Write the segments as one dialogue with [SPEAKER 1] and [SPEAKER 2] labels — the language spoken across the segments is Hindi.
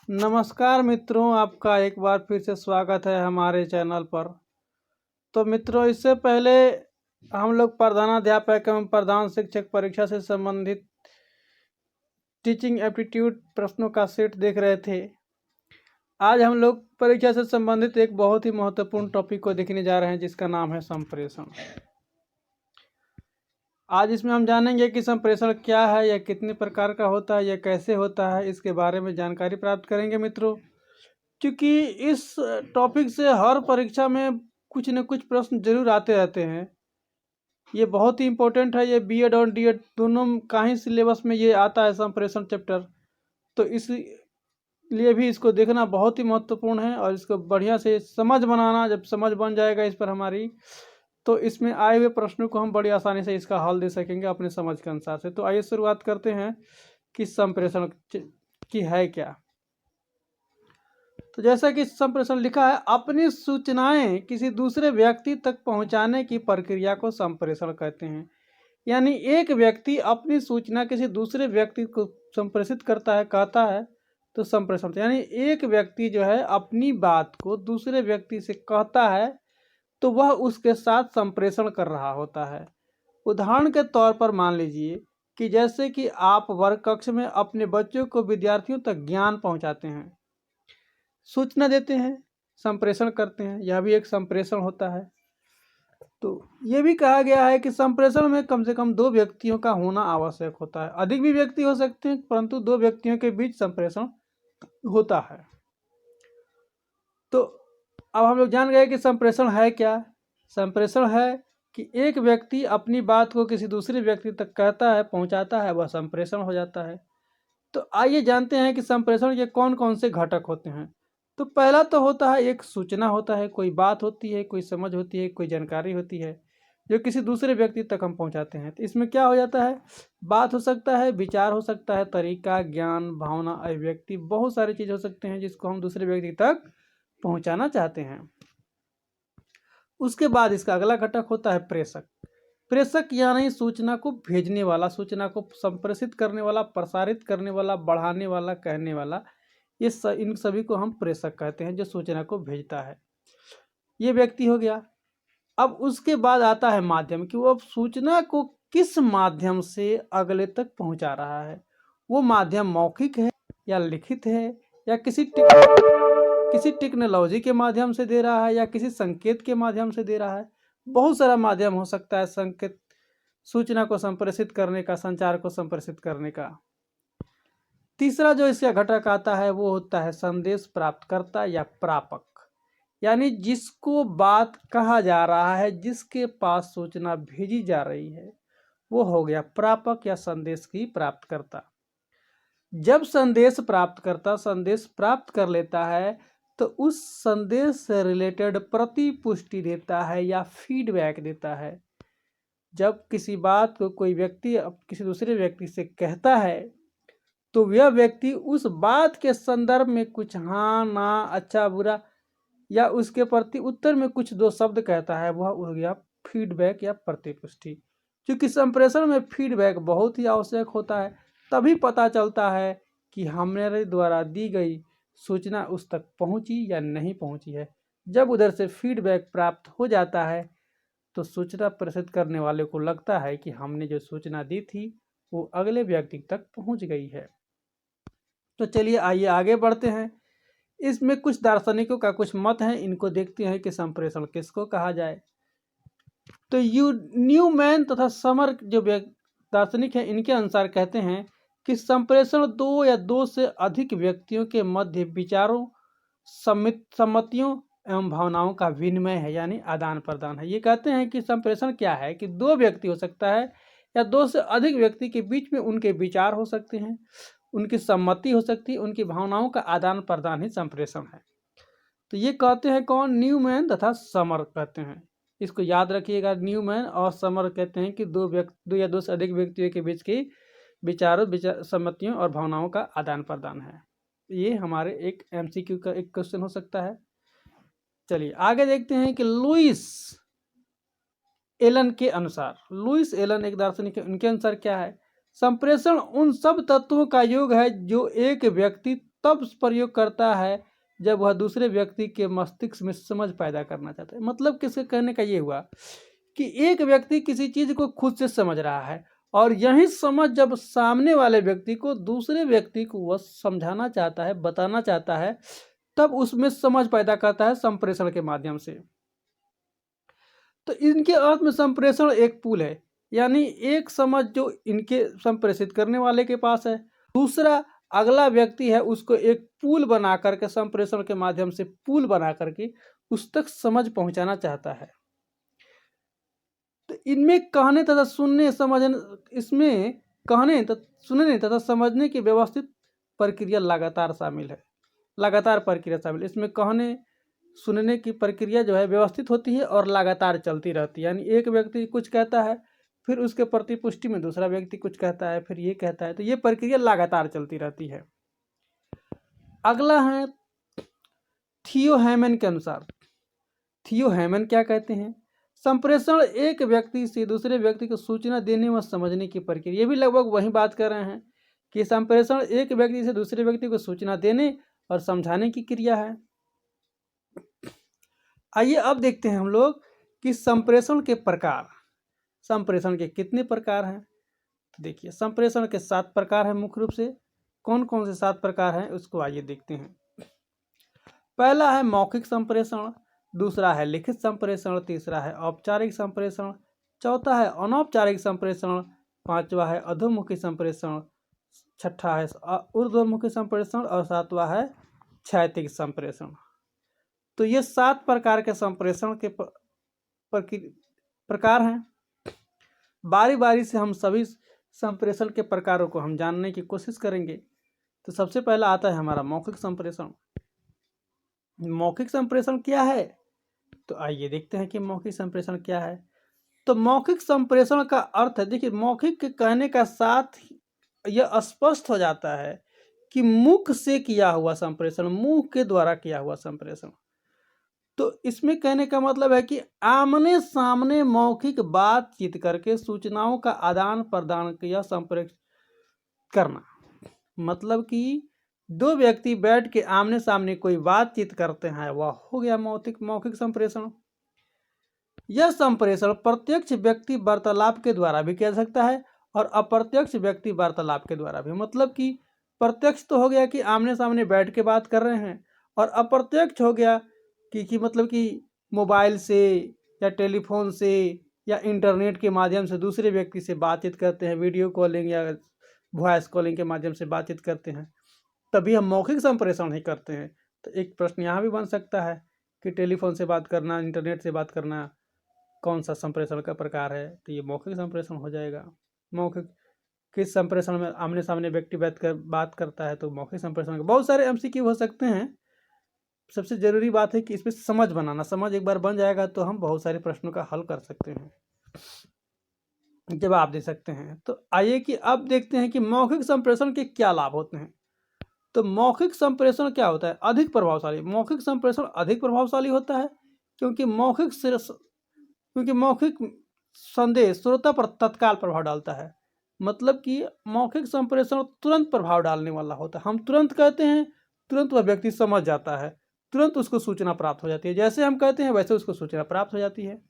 [SPEAKER 1] नमस्कार मित्रों, आपका एक बार फिर से स्वागत है हमारे चैनल पर। तो मित्रों, इससे पहले हम लोग प्रधानाध्यापक एवं प्रधान शिक्षक परीक्षा से संबंधित टीचिंग एप्टीट्यूड प्रश्नों का सेट देख रहे थे। आज हम लोग परीक्षा से संबंधित एक बहुत ही महत्वपूर्ण टॉपिक को देखने जा रहे हैं, जिसका नाम है संप्रेषण। आज इसमें हम जानेंगे कि संप्रेषण क्या है, यह कितने प्रकार का होता है, यह कैसे होता है, इसके बारे में जानकारी प्राप्त करेंगे मित्रों। क्योंकि इस टॉपिक से हर परीक्षा में कुछ न कुछ प्रश्न जरूर आते रहते हैं। ये बहुत ही इम्पोर्टेंट है। ये बीएड और डीएड दोनों का ही सिलेबस में ये आता है संप्रेषण चैप्टर। तो इसलिए भी इसको देखना बहुत ही महत्वपूर्ण है और इसको बढ़िया से समझ बनाना। जब समझ बन जाएगा इस पर हमारी, तो इसमें आए हुए प्रश्नों को हम बड़ी आसानी से इसका हल दे सकेंगे अपने समझ के अनुसार से। तो आइए शुरुआत करते हैं कि संप्रेषण की है क्या। तो जैसा कि संप्रेषण लिखा है, अपनी सूचनाएं किसी दूसरे व्यक्ति तक पहुंचाने की प्रक्रिया को संप्रेषण कहते हैं। यानी एक व्यक्ति अपनी सूचना किसी दूसरे व्यक्ति को संप्रेषित करता है, कहता है, तो संप्रेषण। यानी एक व्यक्ति जो है अपनी बात को दूसरे व्यक्ति से कहता है, तो वह उसके साथ संप्रेषण कर रहा होता है। उदाहरण के तौर पर मान लीजिए कि जैसे कि आप वर्ग कक्ष में अपने बच्चों को, विद्यार्थियों तक ज्ञान पहुंचाते हैं, सूचना देते हैं, संप्रेषण करते हैं। यह भी एक संप्रेषण होता है। तो यह भी कहा गया है कि संप्रेषण में कम से कम 2 व्यक्तियों का होना आवश्यक होता है। अधिक भी व्यक्ति हो सकते हैं, परंतु 2 व्यक्तियों के बीच संप्रेषण होता है। तो अब हम लोग जान गए कि संप्रेषण है क्या। संप्रेषण है कि एक व्यक्ति अपनी बात को किसी दूसरे व्यक्ति तक कहता है, पहुंचाता है, वह संप्रेषण हो जाता है। तो आइए जानते हैं कि संप्रेषण के कौन कौन से घटक होते हैं। तो पहला तो होता है एक सूचना होता है, कोई बात होती है, कोई समझ होती है, कोई जानकारी होती है जो किसी दूसरे व्यक्ति तक हम पहुंचाते हैं। तो इसमें क्या हो जाता है, बात हो सकता है, विचार हो सकता है, तरीका, ज्ञान, भावना, अभिव्यक्ति, बहुत सारी चीज़ हो सकते हैं जिसको हम दूसरे व्यक्ति तक पहुंचाना चाहते हैं। उसके बाद इसका अगला घटक होता है प्रेषक। प्रेषक यानी सूचना को भेजने वाला, सूचना को संप्रेषित करने वाला, प्रसारित करने वाला, बढ़ाने वाला, कहने वाला, इन सभी को हम प्रेषक कहते हैं, जो सूचना को भेजता है। ये व्यक्ति हो गया। अब उसके बाद आता है माध्यम, कि वो अब सूचना को किस माध्यम से अगले तक पहुंचा रहा है। वो माध्यम मौखिक है या लिखित है, या किसी टेक्नोलॉजी के माध्यम से दे रहा है, या किसी संकेत के माध्यम से दे रहा है। बहुत सारा माध्यम हो सकता है संकेत, सूचना को संप्रेषित करने का, संचार को संप्रेषित करने का। तीसरा जो इसका घटक आता है वो होता है संदेश प्राप्तकर्ता या प्रापक। यानी जिसको बात कहा जा रहा है, जिसके पास सूचना भेजी जा रही है, वो हो गया प्रापक या संदेश की प्राप्तकर्ता। जब संदेश प्राप्तकर्ता संदेश प्राप्त कर लेता है, तो उस संदेश से रिलेटेड प्रतिपुष्टि देता है या फीडबैक देता है। जब किसी बात को कोई व्यक्ति किसी दूसरे व्यक्ति से कहता है, तो वह व्यक्ति उस बात के संदर्भ में कुछ हाँ ना, अच्छा बुरा, या उसके प्रति उत्तर में कुछ 2 शब्द कहता है, वह हो गया फीडबैक या प्रतिपुष्टि। क्योंकि संप्रेषण में फीडबैक बहुत ही आवश्यक होता है, तभी पता चलता है कि हमारे द्वारा दी गई सूचना उस तक पहुंची या नहीं पहुंची है। जब उधर से फीडबैक प्राप्त हो जाता है, तो सूचना प्रेषित करने वाले को लगता है कि हमने जो सूचना दी थी वो अगले व्यक्ति तक पहुंच गई है। तो चलिए आइए आगे बढ़ते हैं। इसमें कुछ दार्शनिकों का कुछ मत है, इनको देखते हैं कि संप्रेषण किसको कहा जाए। तो न्यूमैन तथा समर जो दार्शनिक हैं, इनके अनुसार कहते हैं कि संप्रेषण 2 या 2 से अधिक व्यक्तियों के मध्य विचारों, सम्मतियों एवं भावनाओं का विनिमय है, यानी आदान प्रदान है। ये कहते हैं कि संप्रेषण क्या है कि 2 व्यक्ति हो सकता है या 2 से अधिक व्यक्ति के बीच में उनके विचार हो सकते हैं, उनकी सम्मति हो सकती है, उनकी भावनाओं का आदान प्रदान ही संप्रेषण है। तो ये कहते हैं कौन, न्यूमैन तथा समर कहते हैं। इसको याद रखिएगा, न्यूमैन और समर कहते हैं कि 2 या 2 से अधिक व्यक्तियों के बीच की विचारों, सम्मतियों और भावनाओं का आदान प्रदान है। ये हमारे एक एमसीक्यू का एक क्वेश्चन हो सकता है। चलिए आगे देखते हैं कि लुइस एलन के अनुसार, लुइस एलन एक दार्शनिक है, उनके अनुसार क्या है, संप्रेषण उन सब तत्वों का योग है जो एक व्यक्ति तब प्रयोग करता है जब वह दूसरे व्यक्ति के मस्तिष्क में समझ पैदा करना चाहता है। मतलब किसके कहने का ये हुआ कि एक व्यक्ति किसी चीज को खुद से समझ रहा है और यही समझ जब सामने वाले व्यक्ति को, दूसरे व्यक्ति को वह समझाना चाहता है, बताना चाहता है, तब उसमें समझ पैदा करता है संप्रेषण के माध्यम से। तो इनके अर्थ में संप्रेषण एक पुल है, यानी एक समझ जो इनके संप्रेषित करने वाले के पास है, दूसरा अगला व्यक्ति है उसको एक पुल बना करके, संप्रेषण के माध्यम से पुल बना करके उस तक समझ पहुंचाना चाहता है। तो इनमें कहने तथा सुनने समझने, इसमें कहने तथा सुनने तथा समझने की व्यवस्थित प्रक्रिया लगातार शामिल है, लगातार प्रक्रिया शामिल है। इसमें कहने सुनने की प्रक्रिया जो है व्यवस्थित होती है और लगातार चलती रहती है, यानी एक व्यक्ति कुछ कहता है, फिर उसके प्रतिपुष्टि में दूसरा व्यक्ति कुछ कहता है, फिर ये कहता है, तो ये प्रक्रिया लगातार चलती रहती है। अगला है थियो हेमन के अनुसार। थियो हेमन क्या कहते हैं? संप्रेषण एक व्यक्ति से दूसरे व्यक्ति को सूचना देने व समझने की प्रक्रिया। ये भी लगभग वही बात कर रहे हैं कि संप्रेषण एक व्यक्ति से दूसरे व्यक्ति को सूचना देने और समझाने की क्रिया है। आइए अब देखते हैं हम लोग कि संप्रेषण के प्रकार, संप्रेषण के कितने प्रकार हैं। तो देखिए, संप्रेषण के 7 प्रकार हैं मुख्य रूप से। कौन कौन से 7 प्रकार हैं उसको आइए देखते हैं। पहला है मौखिक संप्रेषण, दूसरा है लिखित संप्रेषण, तीसरा है औपचारिक संप्रेषण, चौथा है अनौपचारिक संप्रेषण, पांचवा है अधोमुखी संप्रेषण, छठा है ऊर्ध्वमुखी संप्रेषण और सातवां है क्षैतिक संप्रेषण। तो ये 7 प्रकार के संप्रेषण के प्रकार हैं। बारी बारी से हम सभी संप्रेषण के प्रकारों को हम जानने की कोशिश करेंगे। तो सबसे पहला आता है हमारा मौखिक संप्रेषण। मौखिक संप्रेषण क्या है? तो आइए देखते हैं कि मौखिक संप्रेषण क्या है। तो मौखिक संप्रेषण का अर्थ है, देखिए, मौखिक के कहने का साथ यह स्पष्ट हो जाता है कि मुख से किया हुआ संप्रेषण, मुंह के द्वारा किया हुआ संप्रेषण। तो इसमें कहने का मतलब है कि आमने सामने मौखिक बातचीत करके सूचनाओं का आदान प्रदान या संप्रेषण करना। मतलब कि 2 व्यक्ति बैठ के आमने सामने कोई बातचीत करते हैं, वह हो गया मौखिक संप्रेषण। यह संप्रेषण प्रत्यक्ष व्यक्ति वार्तालाप के द्वारा भी किया जा सकता है और अप्रत्यक्ष व्यक्ति वार्तालाप के द्वारा भी। मतलब कि प्रत्यक्ष तो हो गया कि आमने सामने बैठ के बात कर रहे हैं, और अप्रत्यक्ष हो गया कि मतलब कि मोबाइल से या टेलीफोन से या इंटरनेट के माध्यम से दूसरे व्यक्ति से बातचीत करते हैं, वीडियो कॉलिंग या वॉइस कॉलिंग के माध्यम से बातचीत करते हैं, तभी हम मौखिक संप्रेषण ही करते हैं। तो एक प्रश्न यहाँ भी बन सकता है कि टेलीफोन से बात करना, इंटरनेट से बात करना कौन सा संप्रेषण का प्रकार है? तो ये मौखिक संप्रेषण हो जाएगा। मौखिक किस संप्रेषण में आमने सामने व्यक्ति बैठ कर बात करता है, तो मौखिक संप्रेषण के बहुत सारे एमसीक्यू हो सकते हैं। सबसे जरूरी बात है कि इसमें समझ बनाना, समझ एक बार बन जाएगा तो हम बहुत सारे प्रश्नों का हल कर सकते हैं, जवाब दे सकते हैं। तो आइए कि अब देखते हैं कि मौखिक संप्रेषण के क्या लाभ होते हैं। तो मौखिक संप्रेषण क्या होता है? अधिक प्रभावशाली। मौखिक संप्रेषण अधिक प्रभावशाली होता है क्योंकि मौखिक संदेश श्रोता पर तत्काल प्रभाव डालता है। मतलब कि मौखिक संप्रेषण तुरंत प्रभाव डालने वाला होता है। हम तुरंत कहते हैं, तुरंत वह व्यक्ति समझ जाता है, तुरंत उसको सूचना प्राप्त हो जाती है। जैसे हम कहते हैं वैसे उसको सूचना प्राप्त हो जाती है।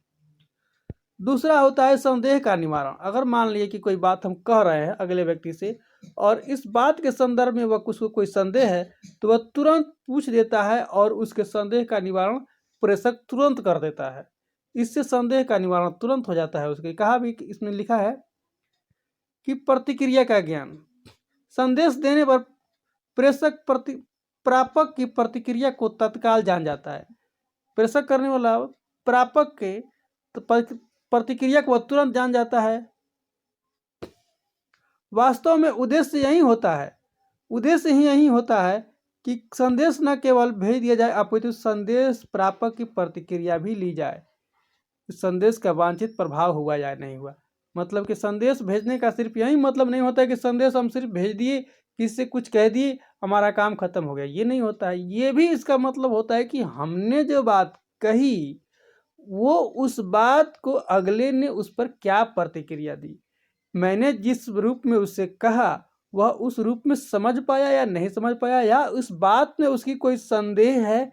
[SPEAKER 1] दूसरा होता है संदेह का निवारण। अगर मान लिए कि कोई बात हम कह रहे हैं अगले व्यक्ति से और इस बात के संदर्भ में वह उसको कोई संदेह है, तो वह तुरंत पूछ देता है और उसके संदेह का निवारण प्रेषक तुरंत कर देता है। इससे संदेह का निवारण तुरंत हो जाता है। उसके कहा भी, इसमें लिखा है कि प्रतिक्रिया का ज्ञान। संदेश देने पर प्रेषक प्रापक की प्रतिक्रिया को तत्काल जान जाता है। प्रेषक करने वाला प्रापक के प्रतिक्रिया को तुरंत जान जाता है। वास्तव में उद्देश्य यही होता है, उद्देश्य ही यही होता है कि संदेश न केवल भेज दिया जाए अपितु संदेश प्रापक की प्रतिक्रिया भी ली जाए, संदेश का वांछित प्रभाव हुआ या नहीं हुआ। मतलब कि संदेश भेजने का सिर्फ यही मतलब नहीं होता है कि संदेश हम सिर्फ भेज दिए, किसी से कुछ कह दिए, हमारा काम खत्म हो गया, ये नहीं होता है। ये भी इसका मतलब होता है कि हमने जो बात कही वो उस बात को अगले ने उस पर क्या प्रतिक्रिया दी। मैंने जिस रूप में उससे कहा वह उस रूप में समझ पाया या नहीं समझ पाया, या उस बात में उसकी कोई संदेह है,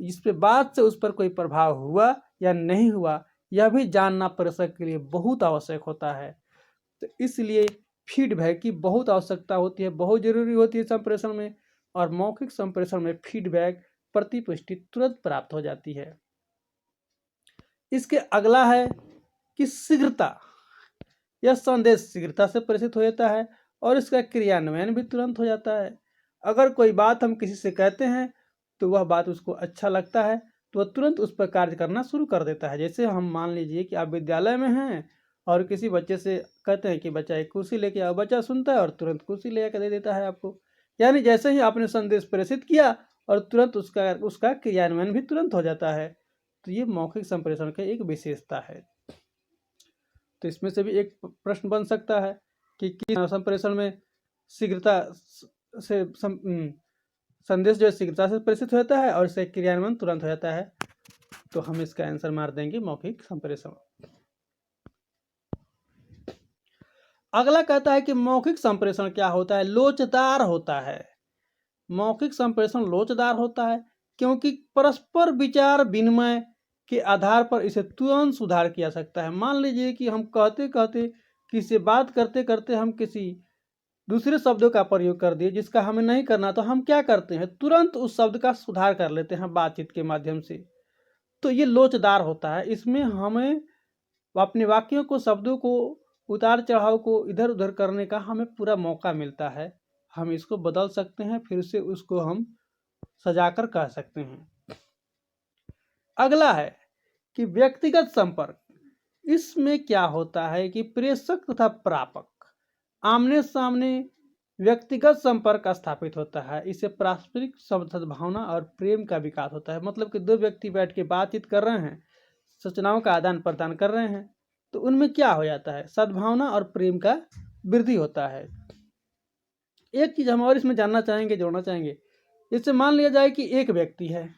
[SPEAKER 1] इस पे बात से उस पर कोई प्रभाव हुआ या नहीं हुआ, यह भी जानना प्रशिक्षक के लिए बहुत आवश्यक होता है। तो इसलिए फीडबैक की बहुत आवश्यकता होती है, बहुत जरूरी होती है संप्रेषण में। और मौखिक संप्रेषण में फीडबैक प्रतिपुष्टि तुरंत प्राप्त हो जाती है। इसके अगला है कि शीघ्रता। यह संदेश शीघ्रता से प्रेषित हो जाता है और इसका क्रियान्वयन भी तुरंत हो जाता है। अगर कोई बात हम किसी से कहते हैं तो वह बात उसको अच्छा लगता है तो वह तुरंत उस पर कार्य करना शुरू कर देता है। जैसे हम मान लीजिए कि आप विद्यालय में हैं और किसी बच्चे से कहते हैं कि बच्चा एक कुर्सी लेके आओ, बच्चा सुनता है और तुरंत कुर्सी लेकर दे देता है आपको। यानी जैसे ही आपने संदेश प्रेषित किया और तुरंत उसका क्रियान्वयन भी तुरंत हो जाता है। तो ये मौखिक संप्रेषण की एक विशेषता है। तो इसमें से भी एक प्रश्न बन सकता है कि संप्रेषण में शीघ्रता से संदेश जो है शीघ्रता से प्रेषित होता है और इससे क्रियान्वयन तुरंत हो जाता है। तो हम इसका आंसर मार देंगे मौखिक संप्रेषण। अगला कहता है कि मौखिक संप्रेषण क्या होता है? लोचदार होता है। मौखिक संप्रेषण लोचदार होता है क्योंकि परस्पर विचार विनिमय के आधार पर इसे तुरंत सुधार किया सकता है। मान लीजिए कि हम कहते कहते किसी से बात करते करते हम किसी दूसरे शब्दों का प्रयोग कर दिए जिसका हमें नहीं करना, तो हम क्या करते हैं, तुरंत उस शब्द का सुधार कर लेते हैं बातचीत के माध्यम से। तो ये लोचदार होता है। इसमें हमें अपने वाक्यों को, शब्दों को, उतार चढ़ाव को इधर उधर करने का हमें पूरा मौका मिलता है। हम इसको बदल सकते हैं, फिर से उसको हम सजाकर कह सकते हैं। अगला है कि व्यक्तिगत संपर्क। इसमें क्या होता है कि प्रेषक तथा प्रापक आमने सामने व्यक्तिगत संपर्क स्थापित होता है। इससे पारस्परिक सद्भावना और प्रेम का विकास होता है। मतलब कि दो व्यक्ति बैठ के बातचीत कर रहे हैं, सूचनाओं का आदान प्रदान कर रहे हैं, तो उनमें क्या हो जाता है, सद्भावना और प्रेम का वृद्धि होता है। एक चीज हम और इसमें जानना चाहेंगे, जोड़ना चाहेंगे। इससे मान लिया जाए कि एक व्यक्ति है,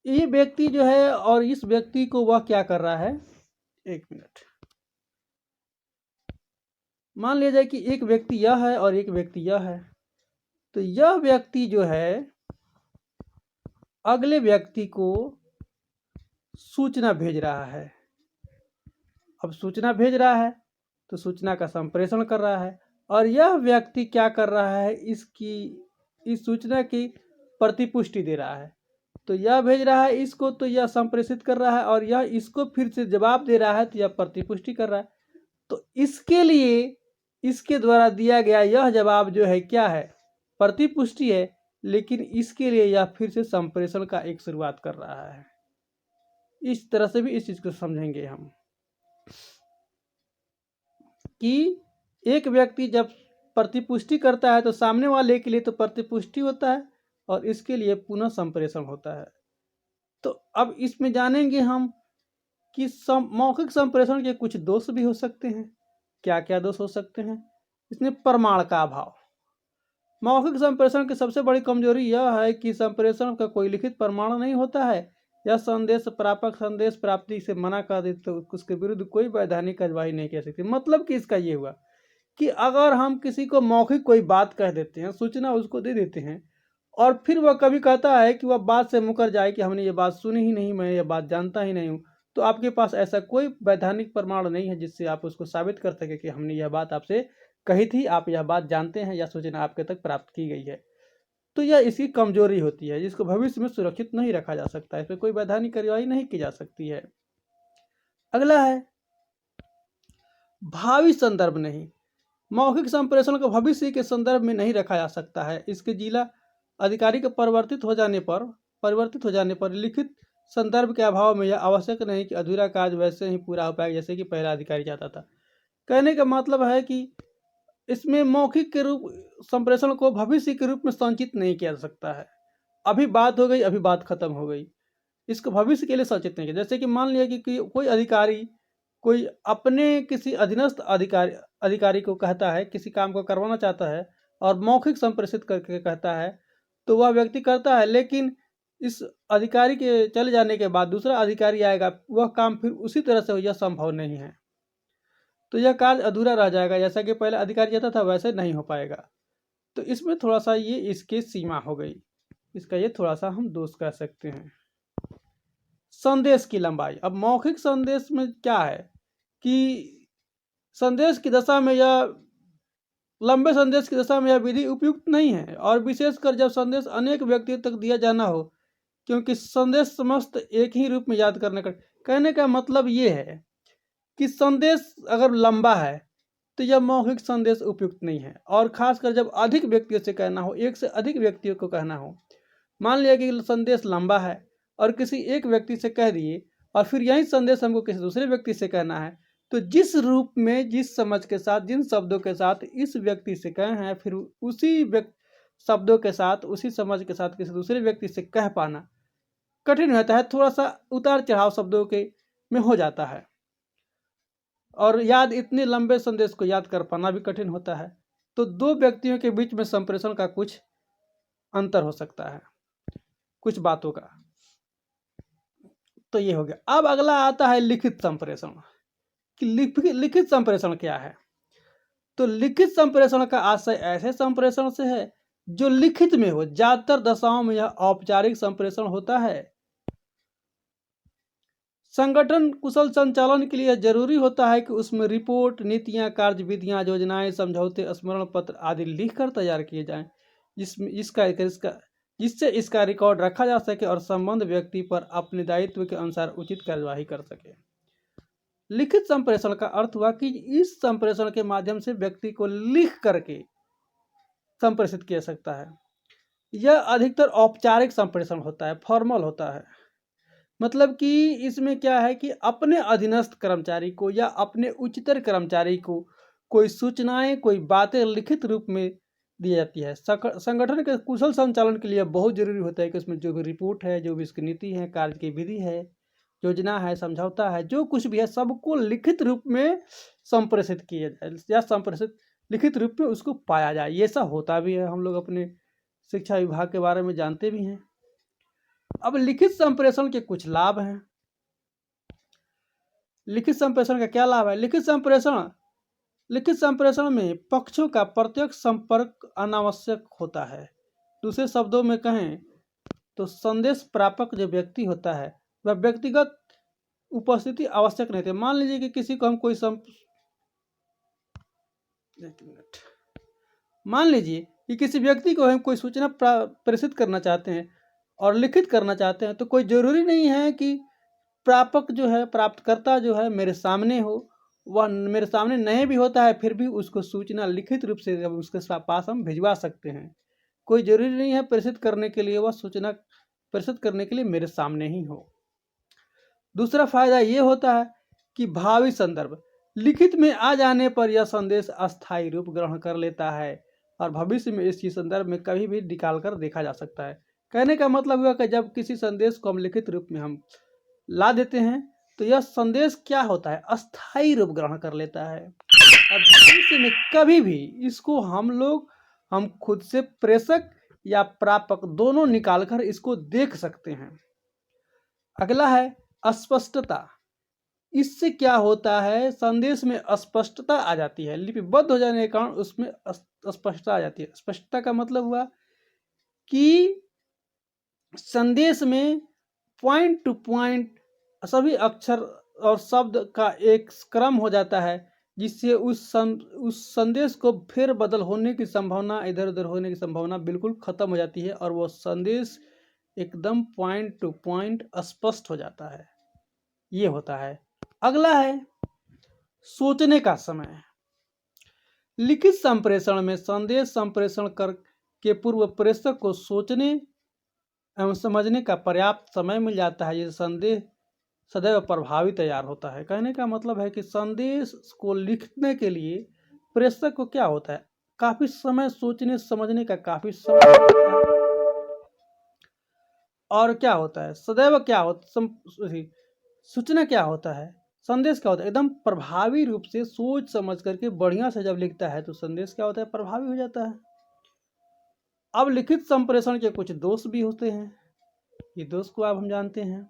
[SPEAKER 1] ये व्यक्ति जो है और इस व्यक्ति को वह क्या कर रहा है, एक मिनट, मान लिया जाए कि एक व्यक्ति यह है और एक व्यक्ति यह है। तो यह व्यक्ति जो है अगले व्यक्ति को सूचना भेज रहा है। अब सूचना भेज रहा है तो सूचना का संप्रेषण कर रहा है, और यह व्यक्ति क्या कर रहा है, इस सूचना की प्रतिपुष्टि दे रहा है। तो यह भेज रहा है इसको, तो यह संप्रेषित कर रहा है, और यह इसको फिर से जवाब दे रहा है, तो यह प्रतिपुष्टि कर रहा है। तो इसके लिए इसके द्वारा दिया गया यह जवाब जो है क्या है, प्रतिपुष्टि है, लेकिन इसके लिए यह फिर से संप्रेषण का एक शुरुआत कर रहा है। इस तरह से भी इस चीज को समझेंगे हम कि एक व्यक्ति जब प्रतिपुष्टि करता है तो सामने वाले के लिए तो प्रतिपुष्टि होता है और इसके लिए पुनः संप्रेषण होता है। तो अब इसमें जानेंगे हम कि मौखिक संप्रेषण के कुछ दोष भी हो सकते हैं। क्या क्या दोष हो सकते हैं? इसमें प्रमाण का अभाव। मौखिक संप्रेषण की सबसे बड़ी कमजोरी यह है कि संप्रेषण का कोई लिखित प्रमाण नहीं होता है। यह संदेश प्रापक संदेश प्राप्ति से मना कर दे तो उसके विरुद्ध कोई वैधानिक कार्यवाही नहीं कर सकती। मतलब कि इसका ये हुआ कि अगर हम किसी को मौखिक कोई बात कह देते हैं, सूचना उसको दे देते हैं, और फिर वह कभी कहता है कि वह बात से मुकर जाए कि हमने ये बात सुनी ही नहीं, मैं ये बात जानता ही नहीं हूँ, तो आपके पास ऐसा कोई वैधानिक प्रमाण नहीं है जिससे आप उसको साबित कर सके कि हमने यह बात आपसे कही थी, आप यह बात जानते हैं या सूचना आपके तक प्राप्त की गई है। तो यह इसकी कमजोरी होती है जिसको भविष्य में सुरक्षित नहीं रखा जा सकता है। इस पर कोई वैधानिक कार्यवाही नहीं की जा सकती है। अगला है भावी संदर्भ नहीं। मौखिक संप्रेषण को भविष्य के संदर्भ में नहीं रखा जा सकता है। इसके जिला अधिकारी के परिवर्तित हो जाने पर लिखित संदर्भ के अभाव में यह आवश्यक नहीं कि अधूरा कार्य वैसे ही पूरा हो पाए जैसे कि पहला अधिकारी चाहता था। कहने का मतलब है कि इसमें मौखिक के रूप संप्रेषण को भविष्य के रूप में संचित नहीं किया जा सकता है। अभी बात हो गई, अभी बात खत्म हो गई, इसको भविष्य के लिए संचित नहीं किया। जैसे कि मान लिया कि कोई अधिकारी कोई अपने किसी अधीनस्थ अधिकारी को कहता है, किसी काम को करवाना चाहता है और मौखिक संप्रेषित करके कहता है, तो वह व्यक्ति करता है, लेकिन इस अधिकारी के चले जाने के बाद दूसरा अधिकारी आएगा, वह काम फिर उसी तरह से, यह संभव नहीं है। तो यह कार्य अधूरा रह जाएगा, जैसा कि पहले अधिकारी चाहता था वैसे नहीं हो पाएगा। तो इसमें थोड़ा सा ये इसकी सीमा हो गई, इसका ये थोड़ा सा हम दोष कह सकते हैं। संदेश की लंबाई। अब मौखिक संदेश में क्या है कि संदेश की दशा में यह लंबे संदेश की दशा में यह विधि उपयुक्त नहीं है, और विशेषकर जब संदेश अनेक व्यक्तियों तक दिया जाना हो, क्योंकि संदेश समस्त एक ही रूप में याद करने का। कहने का मतलब ये है कि संदेश अगर लंबा है तो यह मौखिक संदेश उपयुक्त नहीं है, और खासकर जब अधिक व्यक्तियों से कहना हो, एक से अधिक व्यक्तियों को कहना हो। मान लिया कि संदेश लंबा है और किसी एक व्यक्ति से कह दिए, और फिर यही संदेश हमको किसी दूसरे व्यक्ति से कहना है, तो जिस रूप में, जिस समझ के साथ, जिन शब्दों के साथ इस व्यक्ति से कहे हैं, फिर उसी शब्दों के साथ, उसी समझ के साथ किसी दूसरे व्यक्ति से कह पाना कठिन होता है। थोड़ा सा उतार चढ़ाव शब्दों के में हो जाता है, और याद इतने लंबे संदेश को याद कर पाना भी कठिन होता है। तो दो व्यक्तियों के बीच में संप्रेषण का कुछ अंतर हो सकता है, कुछ बातों का। तो ये हो गया। अब अगला आता है लिखित संप्रेषण, कि लिखित संप्रेषण क्या है। तो लिखित संप्रेषण का आशय ऐसे संप्रेषण से है जो लिखित में हो। ज्यादातर दशाओं में यह औपचारिक संप्रेषण होता है। संगठन कुशल संचालन के लिए जरूरी होता है कि उसमें रिपोर्ट, नीतियां, कार्यविधियां, योजनाएं, समझौते, स्मरण पत्र आदि लिखकर तैयार किए जाएं, जिससे इसका रिकॉर्ड रखा जा सके और संबंध व्यक्ति पर अपने दायित्व के अनुसार उचित कार्यवाही कर सके। लिखित संप्रेषण का अर्थ हुआ कि इस संप्रेषण के माध्यम से व्यक्ति को लिख करके संप्रेषित किया सकता है। यह अधिकतर औपचारिक संप्रेषण होता है, फॉर्मल होता है। मतलब कि इसमें क्या है कि अपने अधीनस्थ कर्मचारी को या अपने उच्चतर कर्मचारी को कोई सूचनाएं, कोई बातें लिखित रूप में दी जाती है। संगठन के कुशल संचालन के लिए बहुत जरूरी होता है कि उसमें जो भी रिपोर्ट है, जो भी इसकी नीति है, कार्य की विधि है, योजना है, समझौता है, जो कुछ भी है, सबको लिखित रूप में संप्रेषित किया जाए, या संप्रेषित लिखित रूप में उसको पाया जाए। ये सब होता भी है, हम लोग अपने शिक्षा विभाग के बारे में जानते भी हैं। अब लिखित संप्रेषण के कुछ लाभ हैं। लिखित संप्रेषण का क्या लाभ है? लिखित संप्रेषण में पक्षों का प्रत्यक्ष संपर्क अनावश्यक होता है। दूसरे शब्दों में कहें तो संदेश प्रापक जो व्यक्ति होता है वह व्यक्तिगत उपस्थिति आवश्यक नहीं थी। मान लीजिए कि किसी को हम मान लीजिए कि किसी व्यक्ति को हम कोई सूचना प्रेषित करना चाहते हैं और लिखित करना चाहते हैं, तो कोई जरूरी नहीं है कि प्रापक जो है, प्राप्तकर्ता जो है मेरे सामने हो। वह मेरे सामने नहीं भी होता है, फिर भी उसको सूचना लिखित रूप से उसके पास हम भिजवा सकते हैं। कोई जरूरी नहीं है प्रेषित करने के लिए, वह सूचना प्रेषित करने के लिए मेरे सामने ही हो। दूसरा फायदा ये होता है कि भावी संदर्भ, लिखित में आ जाने पर यह संदेश अस्थायी रूप ग्रहण कर लेता है और भविष्य में इसकी संदर्भ में कभी भी निकाल कर देखा जा सकता है। कहने का मतलब हुआ कि जब किसी संदेश को हम लिखित रूप में हम ला देते हैं तो यह संदेश क्या होता है, अस्थायी रूप ग्रहण कर लेता है, और भविष्य में कभी भी इसको हम खुद से प्रेषक या प्रापक दोनों निकालकर इसको देख सकते हैं। अगला है अस्पष्टता। इससे क्या होता है, संदेश में अस्पष्टता आ जाती है। लिपिबद्ध हो जाने के कारण उसमें अस्पष्टता आ जाती है। स्पष्टता का मतलब हुआ कि संदेश में पॉइंट टू पॉइंट सभी अक्षर और शब्द का एक क्रम हो जाता है, जिससे उस संदेश को फेर बदल होने की संभावना, इधर उधर होने की संभावना बिल्कुल खत्म हो जाती है और वो संदेश एकदम पॉइंट टू पॉइंट स्पष्ट हो जाता है। ये होता है। अगला है सोचने का समय। लिखित संप्रेषण में संदेश संप्रेषण कर के पूर्व प्रेषक को सोचने एवं समझने का पर्याप्त समय मिल जाता है, जिससे संदेश सदैव प्रभावी तैयार होता है। कहने का मतलब है कि संदेश को लिखने के लिए प्रेषक को क्या होता है, काफी समय सोचने समझने का काफी समय होता है। और क्या होता है, सदैव क्या होता, सूचना क्या होता है, संदेश क्या होता है, एकदम प्रभावी रूप से सोच समझ करके बढ़िया से जब लिखता है तो संदेश क्या होता है, प्रभावी हो जाता है। अब लिखित संप्रेषण के कुछ दोष भी होते हैं, ये दोष को अब हम जानते हैं।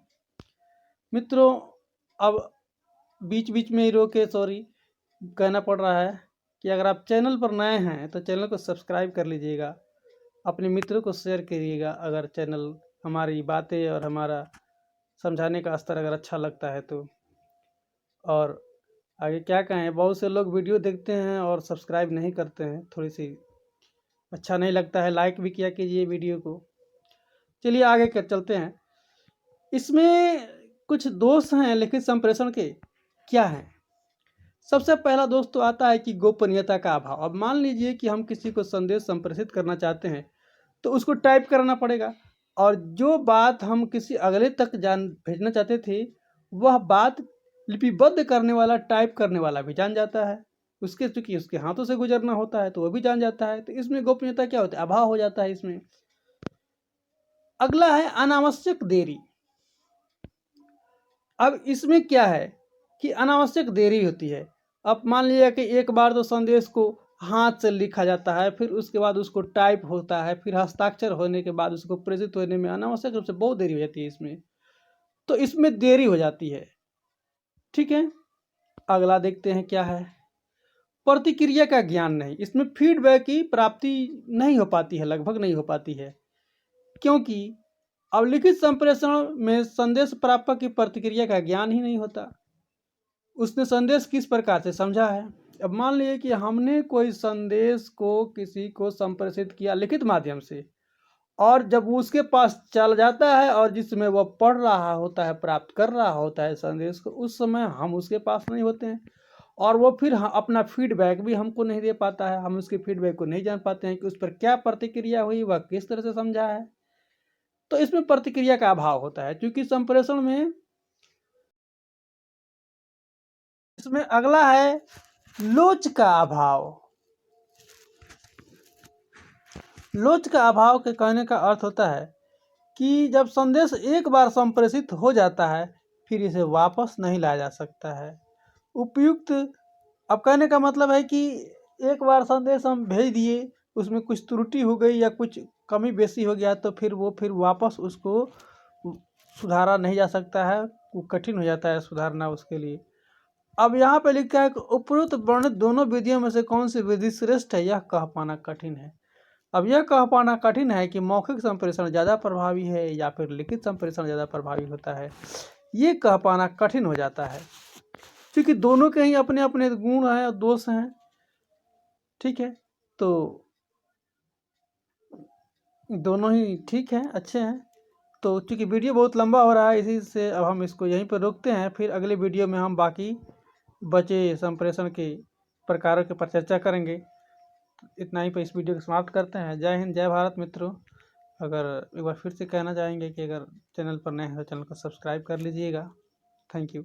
[SPEAKER 1] मित्रों अब बीच बीच में ही रोके, सॉरी, कहना पड़ रहा है कि अगर आप चैनल पर नए हैं तो चैनल को सब्सक्राइब कर लीजिएगा, अपने मित्रों को शेयर करिएगा अगर चैनल हमारी बातें और हमारा समझाने का स्तर अगर अच्छा लगता है तो। और आगे क्या कहें, बहुत से लोग वीडियो देखते हैं और सब्सक्राइब नहीं करते हैं, थोड़ी सी अच्छा नहीं लगता है। लाइक भी किया कीजिए वीडियो को। चलिए आगे कर चलते हैं। इसमें कुछ दोष हैं लिखित संप्रेषण के, क्या हैं? सबसे पहला दोष तो आता है कि गोपनीयता का अभाव। अब मान लीजिए कि हम किसी को संदेश संप्रेषित करना चाहते हैं तो उसको टाइप करना पड़ेगा, और जो बात हम किसी अगले तक भेजना चाहते थे वह बात लिपिबद्ध करने वाला, टाइप करने वाला भी जान जाता है। उसके चूंकि उसके हाथों से गुजरना होता है तो वह भी जान जाता है। तो इसमें गोपनीयता क्या होता है? अभाव हो जाता है इसमें। अगला है अनावश्यक देरी। अब इसमें क्या है कि अनावश्यक देरी होती है। अब मान लीजिए कि एक बार तो संदेश को हाथ से लिखा जाता है, फिर उसके बाद उसको टाइप होता है, फिर हस्ताक्षर होने के बाद उसको प्रेषित होने में अनावश्यक रूप से बहुत देरी हो जाती है इसमें। तो इसमें देरी हो जाती है, ठीक है। अगला देखते हैं क्या है। प्रतिक्रिया का ज्ञान नहीं। इसमें फीडबैक की प्राप्ति नहीं हो पाती है, लगभग नहीं हो पाती है, क्योंकि अब लिखित संप्रेषण में संदेश प्रापक की प्रतिक्रिया का ज्ञान ही नहीं होता। उसने संदेश किस प्रकार से समझा है। अब मान लीजिए कि हमने कोई संदेश को किसी को संप्रेषित किया लिखित माध्यम से, और जब उसके पास चल जाता है और जिसमें वह पढ़ रहा होता है, प्राप्त कर रहा होता है संदेश को, उस समय हम उसके पास नहीं होते हैं, और वो फिर अपना फीडबैक भी हमको नहीं दे पाता है। हम उसके फीडबैक को नहीं जान पाते हैं कि उस पर क्या प्रतिक्रिया हुई, वह किस तरह से समझा है। तो इसमें प्रतिक्रिया का अभाव होता है, क्योंकि संप्रेषण में। इसमें अगला है लोच का अभाव। लोच का अभाव के कहने का अर्थ होता है कि जब संदेश एक बार संप्रेषित हो जाता है फिर इसे वापस नहीं लाया जा सकता है। उपयुक्त, अब कहने का मतलब है कि एक बार संदेश हम भेज दिए, उसमें कुछ त्रुटि हो गई या कुछ कमी बेसी हो गया तो फिर वापस उसको सुधारा नहीं जा सकता है, वो कठिन हो जाता है सुधारना उसके लिए। अब यहाँ पे लिखा है कि उपरोक्त वर्णित दोनों विधियों में से कौन सी विधि श्रेष्ठ है, यह कह पाना कठिन है। अब यह कह पाना कठिन है कि मौखिक संप्रेषण ज़्यादा प्रभावी है या फिर लिखित संप्रेषण ज़्यादा प्रभावी होता है, ये कह पाना कठिन हो जाता है, क्योंकि दोनों के ही अपने अपने गुण हैं और दोष हैं, ठीक है। तो दोनों ही ठीक हैं, अच्छे हैं। तो चूँकि वीडियो बहुत लंबा हो रहा है, इसी से अब हम इसको यहीं पर रोकते हैं। फिर अगले वीडियो में हम बाकी बचे संप्रेषण के प्रकारों के पर चर्चा करेंगे। इतना ही पर इस वीडियो को समाप्त करते हैं। जय हिंद, जय भारत मित्रों। अगर एक बार फिर से कहना चाहेंगे कि अगर चैनल पर नए हैं तो चैनल को सब्सक्राइब कर लीजिएगा। Thank you.